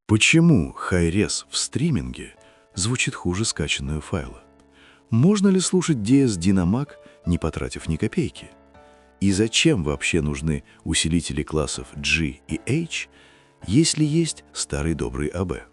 Почему Hi-Res в стриминге звучит хуже скачанного файла? Можно ли слушать DSD на Mac, не потратив ни копейки? И зачем вообще нужны усилители классов G и H, если есть старый добрый AB?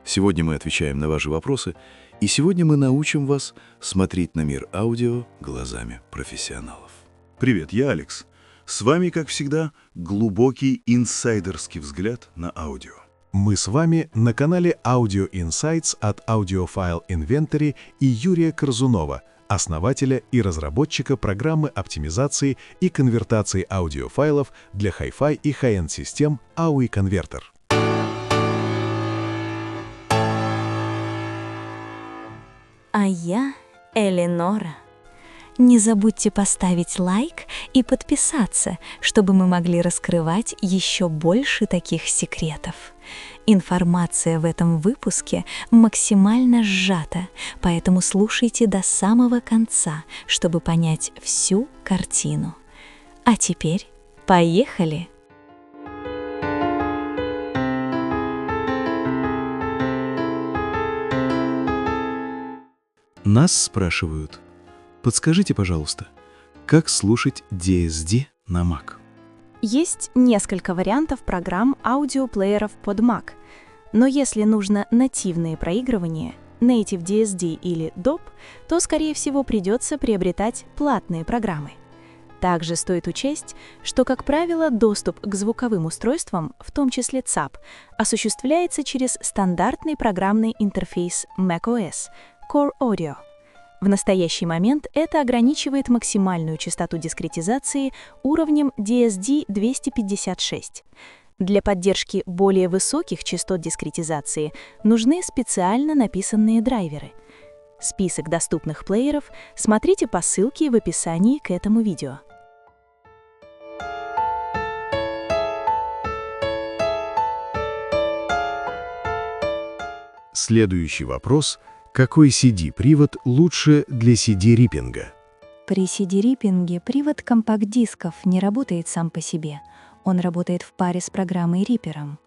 Сегодня мы отвечаем на ваши вопросы, и сегодня мы научим вас смотреть на мир аудио глазами профессионалов. Привет, я Алекс. С вами, как всегда, глубокий инсайдерский взгляд на аудио. Мы с вами на канале Audio Insights от Audiophile Inventory и Юрия Корзунова, основателя и разработчика программы оптимизации и конвертации аудиофайлов для Hi-Fi и High-End систем AUI Converter. А я Элинора. Не забудьте поставить лайк и подписаться, чтобы мы могли раскрывать еще больше таких секретов. Информация в этом выпуске максимально сжата, поэтому слушайте до самого конца, чтобы понять всю картину. А теперь поехали! Нас спрашивают: подскажите, пожалуйста, как слушать DSD на Mac? Есть несколько вариантов программ аудиоплееров под Mac, но если нужно нативное проигрывание, Native DSD или DOP, то, скорее всего, придется приобретать платные программы. Также стоит учесть, что, как правило, доступ к звуковым устройствам, в том числе ЦАП, осуществляется через стандартный программный интерфейс macOS Core Audio. В настоящий момент это ограничивает максимальную частоту дискретизации уровнем DSD-256. Для поддержки более высоких частот дискретизации нужны специально написанные драйверы. Список доступных плееров смотрите по ссылке в описании к этому видео. Следующий вопрос: какой CD-привод лучше для CD-риппинга? При CD-риппинге привод компакт-дисков не работает сам по себе. Он работает в паре с программой-риппером.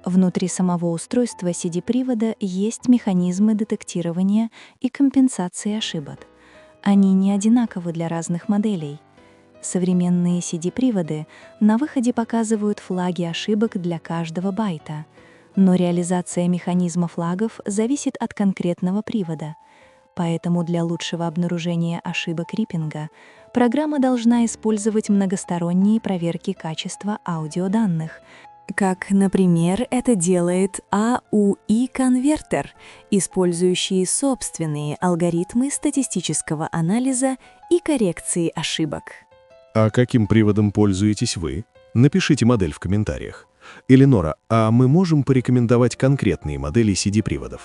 Внутри самого устройства CD-привода есть механизмы детектирования и компенсации ошибок. Они не одинаковы для разных моделей. Современные CD-приводы на выходе показывают флаги ошибок для каждого байта, но реализация механизма флагов зависит от конкретного привода. Поэтому для лучшего обнаружения ошибок риппинга программа должна использовать многосторонние проверки качества аудиоданных, как, например, это делает AUI Converter, использующий собственные алгоритмы статистического анализа и коррекции ошибок. А каким приводом пользуетесь вы? Напишите модель в комментариях. Элинора, а мы можем порекомендовать конкретные модели CD-приводов?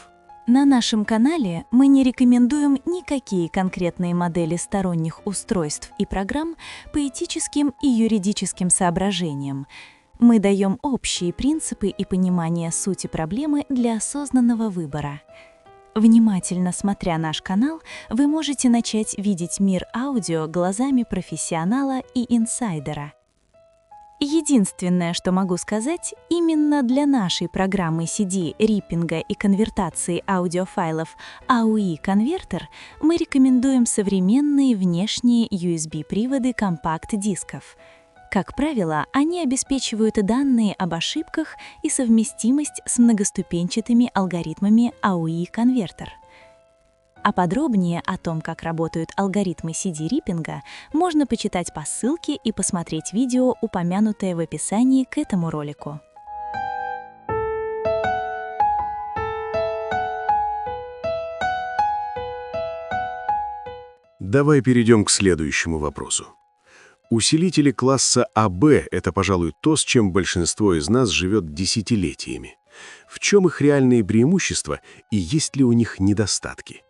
На нашем канале мы не рекомендуем никакие конкретные модели сторонних устройств и программ по этическим и юридическим соображениям. Мы даем общие принципы и понимание сути проблемы для осознанного выбора. Внимательно смотря наш канал, вы можете начать видеть мир аудио глазами профессионала и инсайдера. Единственное, что могу сказать, именно для нашей программы CD, риппинга и конвертации аудиофайлов AUI Converter мы рекомендуем современные внешние USB-приводы компакт-дисков. Как правило, они обеспечивают данные об ошибках и совместимость с многоступенчатыми алгоритмами AUI Converter. А подробнее о том, как работают алгоритмы CD-риппинга, можно почитать по ссылке и посмотреть видео, упомянутое в описании к этому ролику. Давай перейдем к следующему вопросу. Усилители класса AB — это, пожалуй, то, с чем большинство из нас живет десятилетиями. В чем их реальные преимущества и есть ли у них недостатки?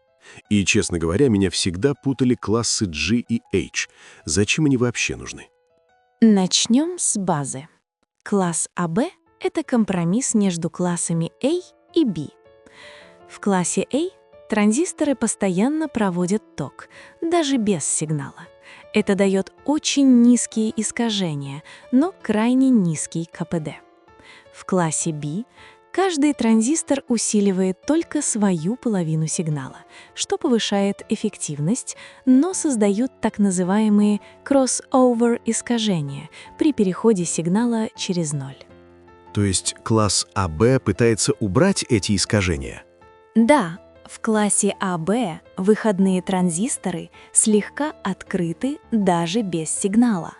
И, честно говоря, меня всегда путали классы G и H. Зачем они вообще нужны? Начнем с базы. Класс AB — это компромисс между классами A и B. В классе A транзисторы постоянно проводят ток, даже без сигнала. Это дает очень низкие искажения, но крайне низкий КПД. В классе B Каждый транзистор усиливает только свою половину сигнала, что повышает эффективность, но создает так называемые crossover искажения при переходе сигнала через ноль. То есть класс АБ пытается убрать эти искажения? Да, в классе АБ выходные транзисторы слегка открыты даже без сигнала.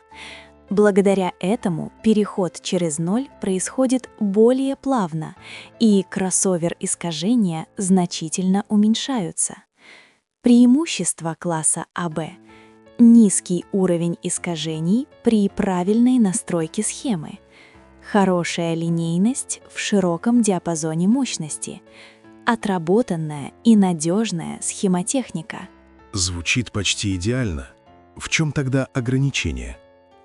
Благодаря этому переход через ноль происходит более плавно, и кроссовер-искажения значительно уменьшаются. Преимущество класса АБ – низкий уровень искажений при правильной настройке схемы, хорошая линейность в широком диапазоне мощности, отработанная и надежная схемотехника. Звучит почти идеально. В чем тогда ограничение?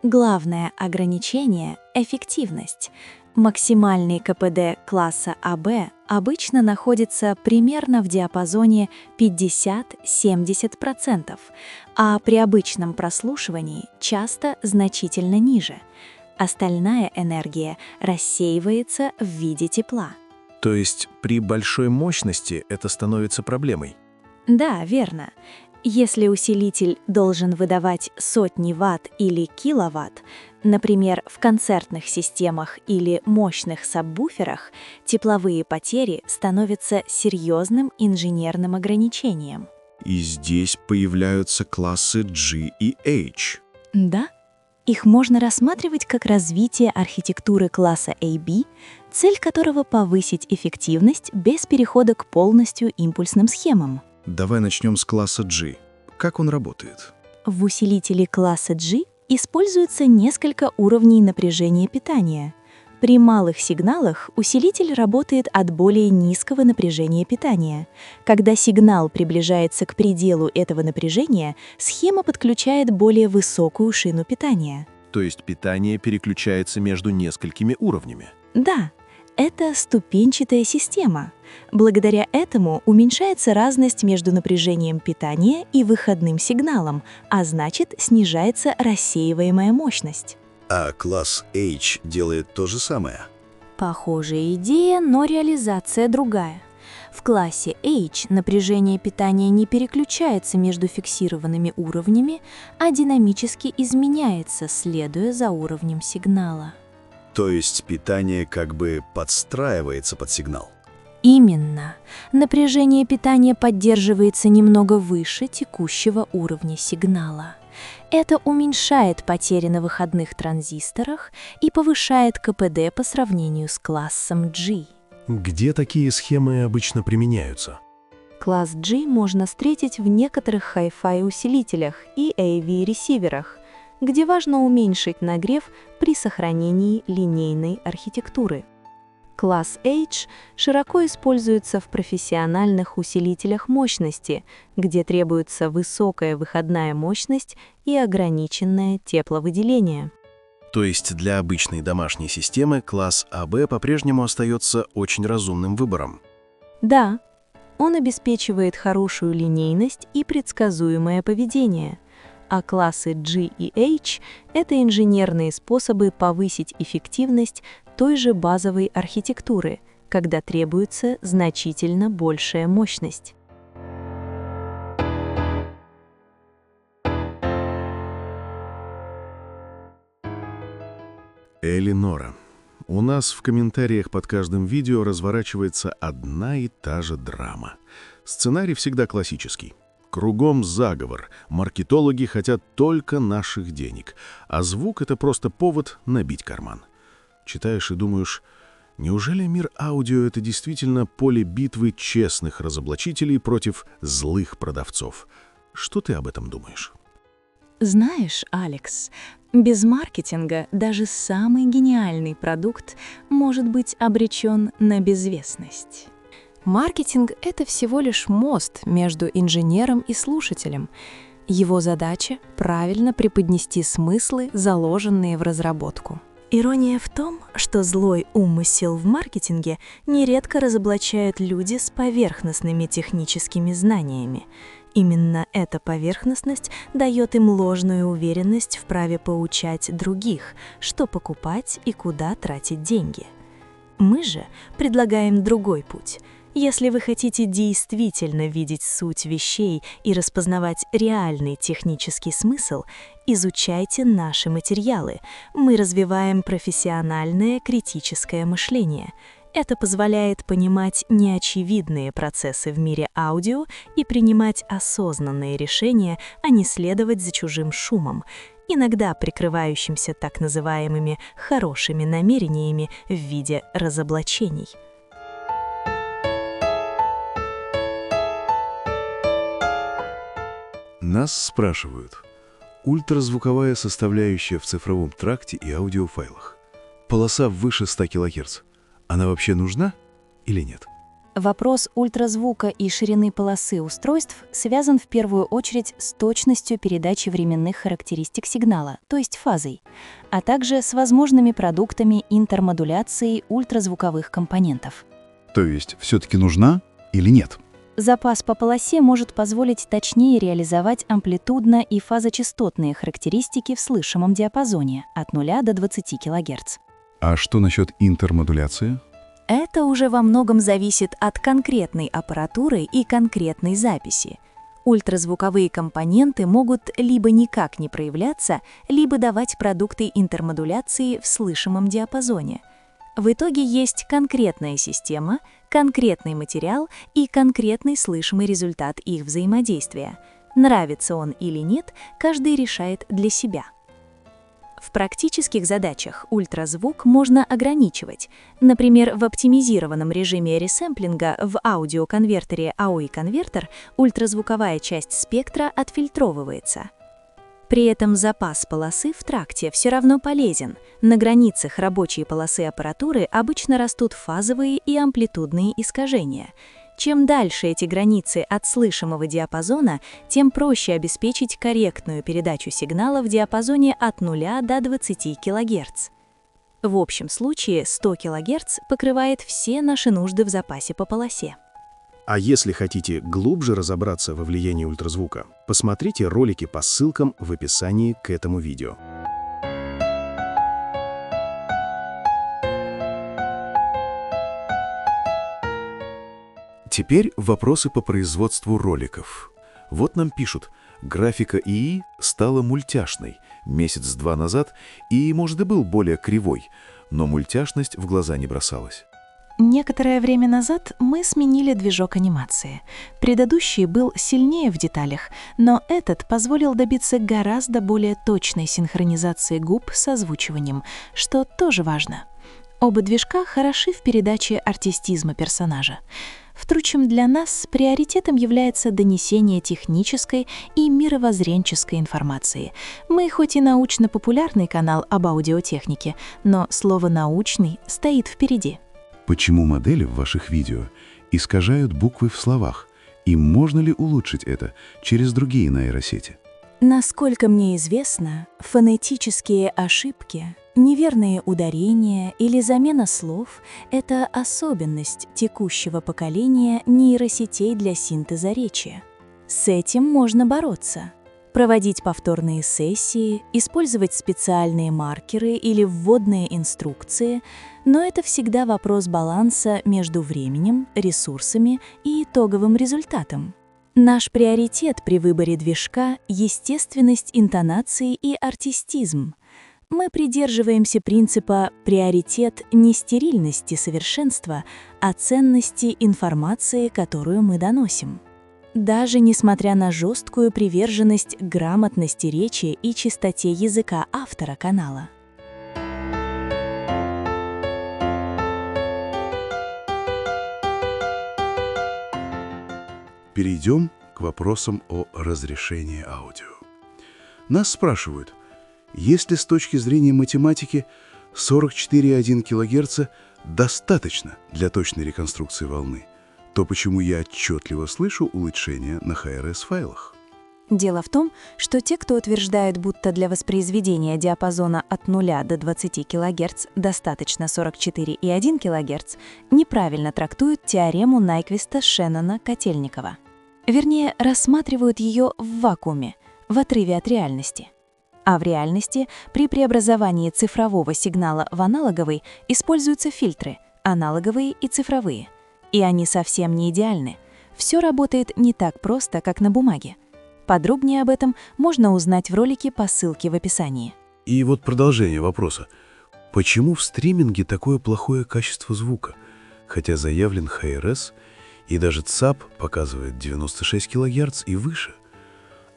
Главное ограничение – эффективность. Максимальный КПД класса АБ обычно находится примерно в диапазоне 50-70%, а при обычном прослушивании часто значительно ниже. Остальная энергия рассеивается в виде тепла. То есть при большой мощности это становится проблемой? Да, верно. Если усилитель должен выдавать сотни ватт или киловатт, например, в концертных системах или мощных сабвуферах, тепловые потери становятся серьезным инженерным ограничением. И здесь появляются классы G и H. Да, их можно рассматривать как развитие архитектуры класса AB, цель которого повысить эффективность без перехода к полностью импульсным схемам. Давай начнем с класса G. Как он работает? В усилителе класса G используется несколько уровней напряжения питания. При малых сигналах усилитель работает от более низкого напряжения питания. Когда сигнал приближается к пределу этого напряжения, схема подключает более высокую шину питания. То есть питание переключается между несколькими уровнями? Да, это ступенчатая система. Благодаря этому уменьшается разность между напряжением питания и выходным сигналом, а значит, снижается рассеиваемая мощность. А класс H делает то же самое. Похожая идея, но реализация другая. В классе H напряжение питания не переключается между фиксированными уровнями, а динамически изменяется, следуя за уровнем сигнала. То есть питание как бы подстраивается под сигнал. Именно. Напряжение питания поддерживается немного выше текущего уровня сигнала. Это уменьшает потери на выходных транзисторах и повышает КПД по сравнению с классом G. Где такие схемы обычно применяются? Класс G можно встретить в некоторых Hi-Fi усилителях и AV-ресиверах, где важно уменьшить нагрев при сохранении линейной архитектуры. Класс H широко используется в профессиональных усилителях мощности, где требуется высокая выходная мощность и ограниченное тепловыделение. То есть для обычной домашней системы класс АБ по-прежнему остается очень разумным выбором? Да, он обеспечивает хорошую линейность и предсказуемое поведение, а классы G и H — это инженерные способы повысить эффективность той же базовой архитектуры, когда требуется значительно большая мощность. Элинора, у нас в комментариях под каждым видео разворачивается одна и та же драма. Сценарий всегда классический. Кругом заговор, маркетологи хотят только наших денег, а звук — это просто повод набить карман. Читаешь и думаешь, неужели мир аудио — это действительно поле битвы честных разоблачителей против злых продавцов? Что ты об этом думаешь? Знаешь, Алекс, без маркетинга даже самый гениальный продукт может быть обречен на безвестность. Маркетинг — это всего лишь мост между инженером и слушателем. Его задача — правильно преподнести смыслы, заложенные в разработку. Ирония в том, что злой умысел в маркетинге нередко разоблачают люди с поверхностными техническими знаниями. Именно эта поверхностность дает им ложную уверенность в праве поучать других, что покупать и куда тратить деньги. Мы же предлагаем другой путь. Если вы хотите действительно видеть суть вещей и распознавать реальный технический смысл, изучайте наши материалы. Мы развиваем профессиональное критическое мышление. Это позволяет понимать неочевидные процессы в мире аудио и принимать осознанные решения, а не следовать за чужим шумом, иногда прикрывающимся так называемыми «хорошими намерениями» в виде разоблачений. Нас спрашивают, ультразвуковая составляющая в цифровом тракте и аудиофайлах. Полоса выше 100 кГц. Она вообще нужна или нет? Вопрос ультразвука и ширины полосы устройств связан в первую очередь с точностью передачи временных характеристик сигнала, то есть фазой, а также с возможными продуктами интермодуляции ультразвуковых компонентов. То есть все-таки нужна или нет? Запас по полосе может позволить точнее реализовать амплитудно- и фазочастотные характеристики в слышимом диапазоне от 0 до 20 кГц. А что насчет интермодуляции? Это уже во многом зависит от конкретной аппаратуры и конкретной записи. Ультразвуковые компоненты могут либо никак не проявляться, либо давать продукты интермодуляции в слышимом диапазоне. В итоге есть конкретная система, конкретный материал и конкретный слышимый результат их взаимодействия. Нравится он или нет, каждый решает для себя. В практических задачах ультразвук можно ограничивать. Например, в оптимизированном режиме ресэмплинга в аудиоконвертере AOI-конвертер ультразвуковая часть спектра отфильтровывается. При этом запас полосы в тракте все равно полезен. На границах рабочей полосы аппаратуры обычно растут фазовые и амплитудные искажения. Чем дальше эти границы от слышимого диапазона, тем проще обеспечить корректную передачу сигнала в диапазоне от 0 до 20 кГц. В общем случае 100 кГц покрывает все наши нужды в запасе по полосе. А если хотите глубже разобраться во влиянии ультразвука, посмотрите ролики по ссылкам в описании к этому видео. Теперь вопросы по производству роликов. Вот нам пишут, графика ИИ стала мультяшной месяц-два назад и, может, и был более кривой, но мультяшность в глаза не бросалась. Некоторое время назад мы сменили движок анимации. Предыдущий был сильнее в деталях, но этот позволил добиться гораздо более точной синхронизации губ с озвучиванием, что тоже важно. Оба движка хороши в передаче артистизма персонажа. Впрочем, для нас приоритетом является донесение технической и мировоззренческой информации. Мы хоть и научно-популярный канал об аудиотехнике, но слово «научный» стоит впереди. Почему модели в ваших видео искажают буквы в словах? И можно ли улучшить это через другие нейросети? Насколько мне известно, фонетические ошибки, неверные ударения или замена слов – это особенность текущего поколения нейросетей для синтеза речи. С этим можно бороться. Проводить повторные сессии, использовать специальные маркеры или вводные инструкции, но это всегда вопрос баланса между временем, ресурсами и итоговым результатом. Наш приоритет при выборе движка – естественность интонации и артистизм. Мы придерживаемся принципа «приоритет не стерильности совершенства, а ценности информации, которую мы доносим». Даже несмотря на жесткую приверженность к грамотности речи и чистоте языка автора канала. Перейдем к вопросам о разрешении аудио. Нас спрашивают, если с точки зрения математики 44,1 кГц достаточно для точной реконструкции волны, то почему я отчетливо слышу улучшения на ХРС-файлах? Дело в том, что те, кто утверждает, будто для воспроизведения диапазона от 0 до 20 кГц достаточно 44,1 кГц, неправильно трактуют теорему Найквиста-Шеннона-Котельникова. Вернее, рассматривают ее в вакууме, в отрыве от реальности. А в реальности при преобразовании цифрового сигнала в аналоговый используются фильтры, аналоговые и цифровые. И они совсем не идеальны. Все работает не так просто, как на бумаге. Подробнее об этом можно узнать в ролике по ссылке в описании. И вот продолжение вопроса. Почему в стриминге такое плохое качество звука? Хотя заявлен HRS, и даже ЦАП показывает 96 кГц и выше.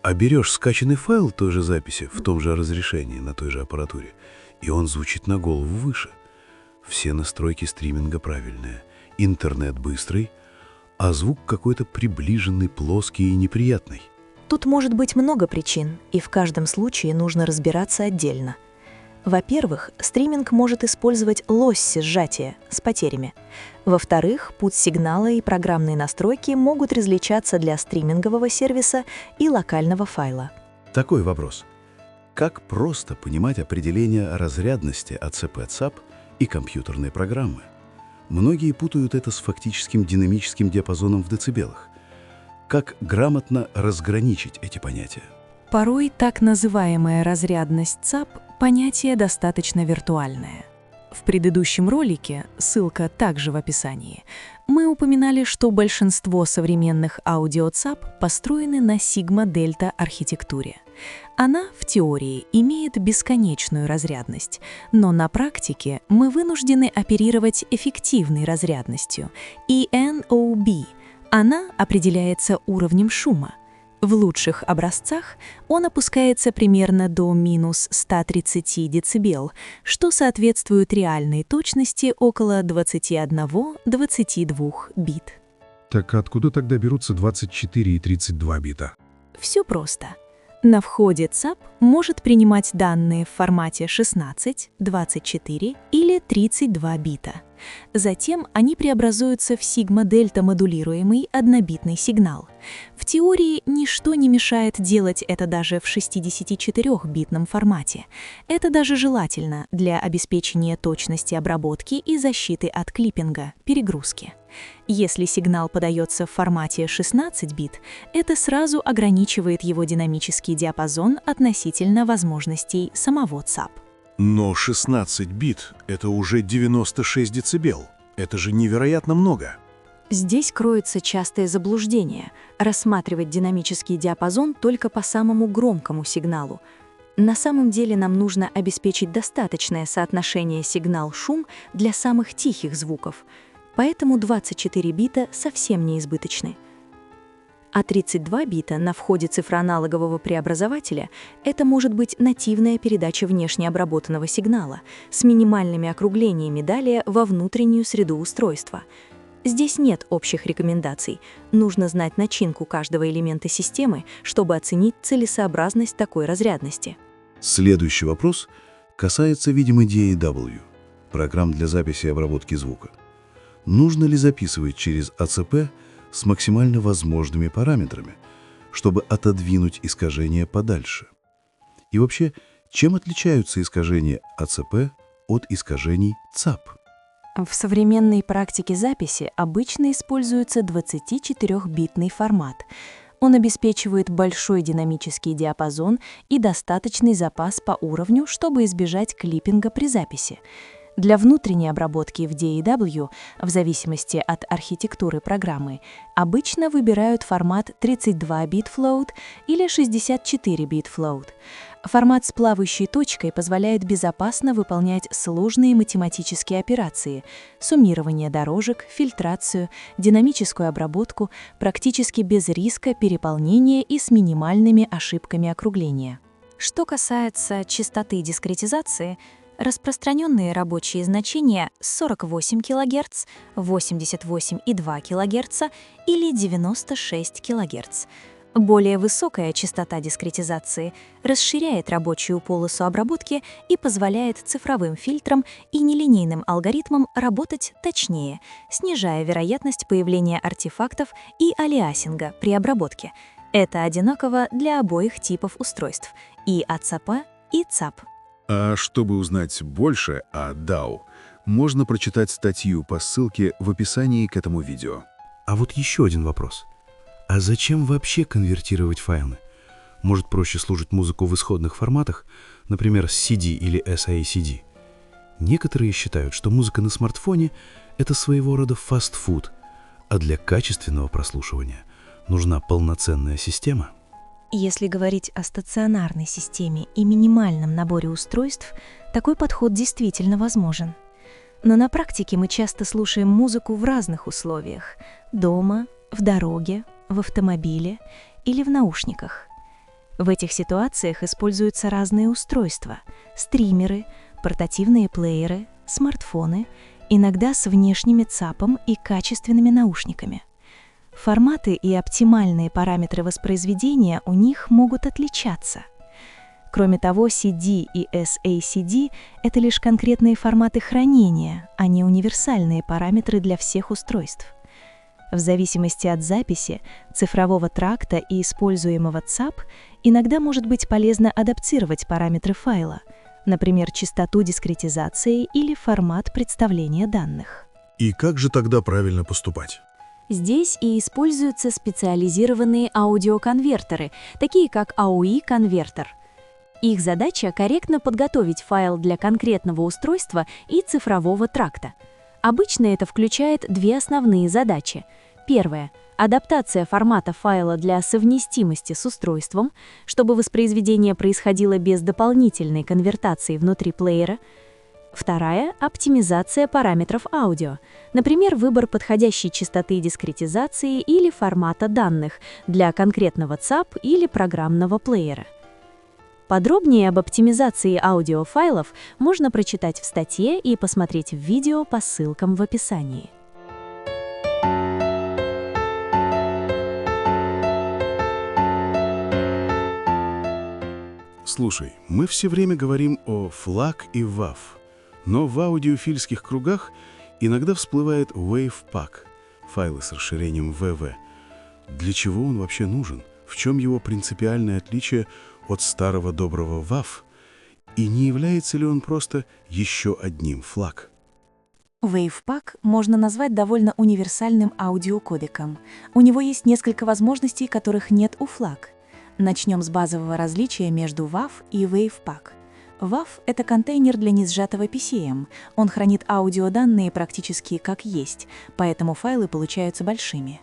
А берешь скачанный файл той же записи в том же разрешении на той же аппаратуре, и он звучит на голову выше. Все настройки стриминга правильные, интернет быстрый, а звук какой-то приближенный, плоский и неприятный. Тут может быть много причин, и в каждом случае нужно разбираться отдельно. Во-первых, стриминг может использовать лосси сжатия с потерями. Во-вторых, путь сигнала и программные настройки могут различаться для стримингового сервиса и локального файла. Такой вопрос. Как просто понимать определение разрядности АЦП-ЦАП и компьютерной программы? Многие путают это с фактическим динамическим диапазоном в децибелах. Как грамотно разграничить эти понятия? Порой так называемая разрядность ЦАП – понятие достаточно виртуальное. В предыдущем ролике, ссылка также в описании, мы упоминали, что большинство современных аудио-ЦАП построены на сигма-дельта архитектуре. Она, в теории, имеет бесконечную разрядность, но на практике мы вынуждены оперировать эффективной разрядностью – ENOB. Она определяется уровнем шума. В лучших образцах он опускается примерно до минус 130 дБ, что соответствует реальной точности около 21-22 бит. Так откуда тогда берутся 24 и 32 бита? Все просто. На входе ЦАП может принимать данные в формате 16, 24 или 32 бита. Затем они преобразуются в сигма-дельта модулируемый однобитный сигнал. В теории ничто не мешает делать это даже в 64-битном формате. Это даже желательно для обеспечения точности обработки и защиты от клиппинга, перегрузки. Если сигнал подается в формате 16 бит, это сразу ограничивает его динамический диапазон относительно возможностей самого ЦАП. Но 16 бит — это уже 96 децибел. Это же невероятно много. Здесь кроется частое заблуждение – рассматривать динамический диапазон только по самому громкому сигналу. На самом деле нам нужно обеспечить достаточное соотношение сигнал-шум для самых тихих звуков, поэтому 24 бита совсем не избыточны. А 32 бита на входе цифроаналогового преобразователя – это может быть нативная передача внешне обработанного сигнала с минимальными округлениями далее во внутреннюю среду устройства. Здесь нет общих рекомендаций. Нужно знать начинку каждого элемента системы, чтобы оценить целесообразность такой разрядности. Следующий вопрос касается, видимо, DAW, программ для записи и обработки звука. Нужно ли записывать через АЦП с максимально возможными параметрами, чтобы отодвинуть искажения подальше? И вообще, чем отличаются искажения АЦП от искажений ЦАП? В современной практике записи обычно используется 24-битный формат. Он обеспечивает большой динамический диапазон и достаточный запас по уровню, чтобы избежать клиппинга при записи. Для внутренней обработки в DAW, в зависимости от архитектуры программы, обычно выбирают формат 32-бит float или 64-бит float. Формат с плавающей точкой позволяет безопасно выполнять сложные математические операции – суммирование дорожек, фильтрацию, динамическую обработку практически без риска переполнения и с минимальными ошибками округления. Что касается частоты дискретизации, распространенные рабочие значения 48 кГц, 88,2 кГц или 96 кГц. Более высокая частота дискретизации расширяет рабочую полосу обработки и позволяет цифровым фильтрам и нелинейным алгоритмам работать точнее, снижая вероятность появления артефактов и алиасинга при обработке. Это одинаково для обоих типов устройств – и АЦП, и ЦАП. А чтобы узнать больше о DAW, можно прочитать статью по ссылке в описании к этому видео. А вот еще один вопрос. А зачем вообще конвертировать файлы? Может, проще слушать музыку в исходных форматах, например, с CD или SACD? Некоторые считают, что музыка на смартфоне Это своего рода фастфуд, а для качественного прослушивания нужна полноценная система. Если говорить о стационарной системе и минимальном наборе устройств, такой подход действительно возможен. Но на практике мы часто слушаем музыку в разных условиях – дома, в дороге, в автомобиле или в наушниках. В этих ситуациях используются разные устройства – стримеры, портативные плееры, смартфоны, иногда с внешним ЦАПом и качественными наушниками. Форматы и оптимальные параметры воспроизведения у них могут отличаться. Кроме того, CD и SACD — это лишь конкретные форматы хранения, а не универсальные параметры для всех устройств. В зависимости от записи, цифрового тракта и используемого ЦАП иногда может быть полезно адаптировать параметры файла, например, частоту дискретизации или формат представления данных. И как же тогда правильно поступать? Здесь и используются специализированные аудиоконвертеры, такие как AUI-конвертер. Их задача — корректно подготовить файл для конкретного устройства и цифрового тракта. Обычно это включает две основные задачи. Первая — адаптация формата файла для совместимости с устройством, чтобы воспроизведение происходило без дополнительной конвертации внутри плеера. Вторая — оптимизация параметров аудио, например, выбор подходящей частоты дискретизации или формата данных для конкретного ЦАП или программного плеера. Подробнее об оптимизации аудиофайлов можно прочитать в статье и посмотреть в видео по ссылкам в описании. Слушай, мы все время говорим о FLAC и WAV, но в аудиофильских кругах иногда всплывает WavePack, файлы с расширением WV. Для чего он вообще нужен? В чем его принципиальное отличие от старого доброго WAV? И не является ли он просто еще одним FLAC? WavePack можно назвать довольно универсальным аудиокодеком. У него есть несколько возможностей, которых нет у FLAC. Начнем с базового различия между WAV и WavePack. WAV — это контейнер для несжатого PCM. Он хранит аудиоданные практически как есть, поэтому файлы получаются большими.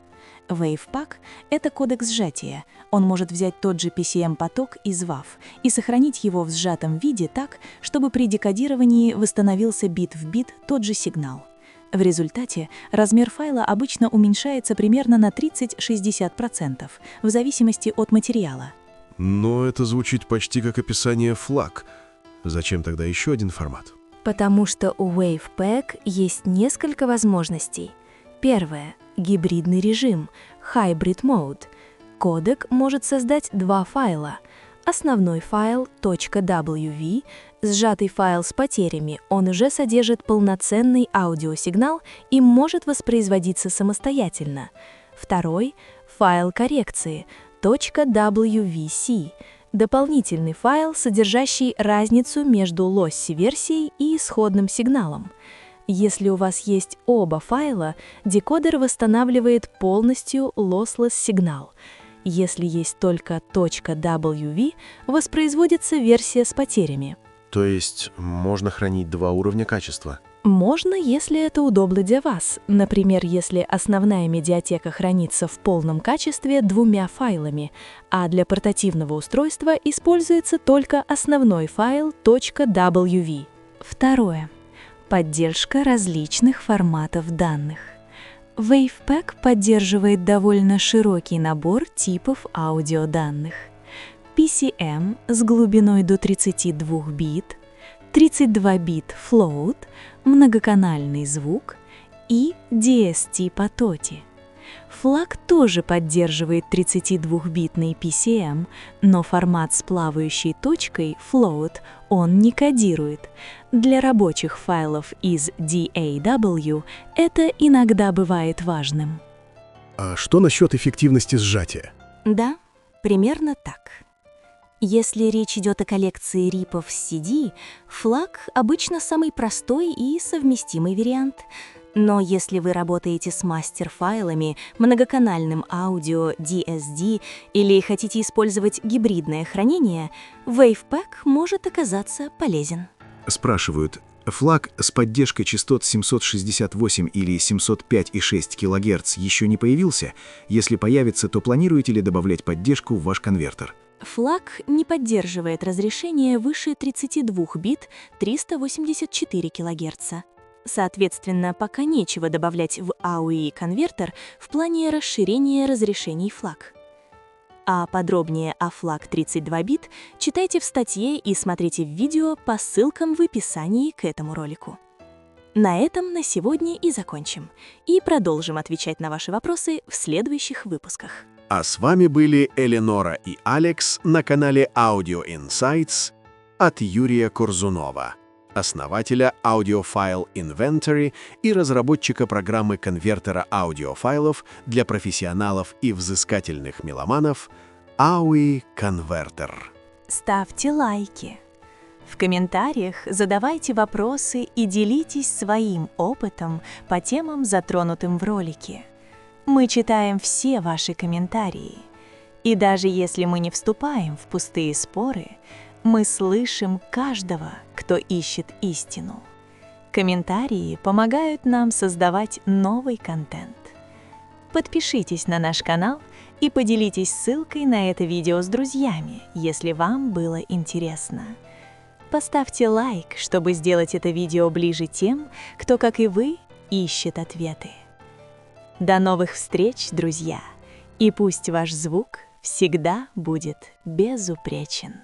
WavePack — это кодек сжатия. Он может взять тот же PCM-поток из WAV и сохранить его в сжатом виде так, чтобы при декодировании восстановился бит в бит тот же сигнал. В результате размер файла обычно уменьшается примерно на 30-60%, в зависимости от материала. Но это звучит почти как описание FLAC. Зачем тогда еще один формат? Потому что у WavePack есть несколько возможностей. Первое — гибридный режим, Hybrid Mode. Кодек может создать два файла. Основной файл .wav, сжатый файл с потерями, он уже содержит полноценный аудиосигнал и может воспроизводиться самостоятельно. Второй — файл коррекции .wvc, дополнительный файл, содержащий разницу между лосси-версией и исходным сигналом. Если у вас есть оба файла, декодер восстанавливает полностью lossless сигнал. Если есть только .wav, воспроизводится версия с потерями. То есть можно хранить два уровня качества? Можно, если это удобно для вас. Например, если основная медиатека хранится в полном качестве двумя файлами, а для портативного устройства используется только основной файл .wav. Второе. Поддержка различных форматов данных. WavePack поддерживает довольно широкий набор типов аудиоданных. PCM с глубиной до 32 бит, 32 бит float, многоканальный звук и DST по TOTI. FLAC тоже поддерживает 32-битный PCM, но формат с плавающей точкой float он не кодирует. Для рабочих файлов из DAW это иногда бывает важным. А что насчет эффективности сжатия? Да, примерно так. Если речь идет о коллекции рипов с CD, FLAC обычно самый простой и совместимый вариант. Но если вы работаете с мастер-файлами, многоканальным аудио, DSD или хотите использовать гибридное хранение, WavePack может оказаться полезен. Спрашивают, Флаг с поддержкой частот 768 или 705,6 кГц еще не появился. Если появится, то планируете ли добавлять поддержку в ваш конвертер? Флаг не поддерживает разрешение выше 32 бит 384 кГц. Соответственно, пока нечего добавлять в AUI-конвертер в плане расширения разрешений флаг. А подробнее о флаг 32 бит читайте в статье и смотрите в видео по ссылкам в описании к этому ролику. На этом на сегодня и закончим. И продолжим отвечать на ваши вопросы в следующих выпусках. А с вами были Эленора и Алекс на канале Audio Insights от Юрия Корзунова, основателя Audiophile Inventory и разработчика программы конвертера аудиофайлов для профессионалов и взыскательных меломанов AUI Converter. Ставьте лайки. В комментариях задавайте вопросы и делитесь своим опытом по темам, затронутым в ролике. Мы читаем все ваши комментарии. И даже если мы не вступаем в пустые споры, мы слышим каждого, кто ищет истину. Комментарии помогают нам создавать новый контент. Подпишитесь на наш канал и поделитесь ссылкой на это видео с друзьями, если вам было интересно. Поставьте лайк, чтобы сделать это видео ближе тем, кто, как и вы, ищет ответы. До новых встреч, друзья! И пусть ваш звук всегда будет безупречен.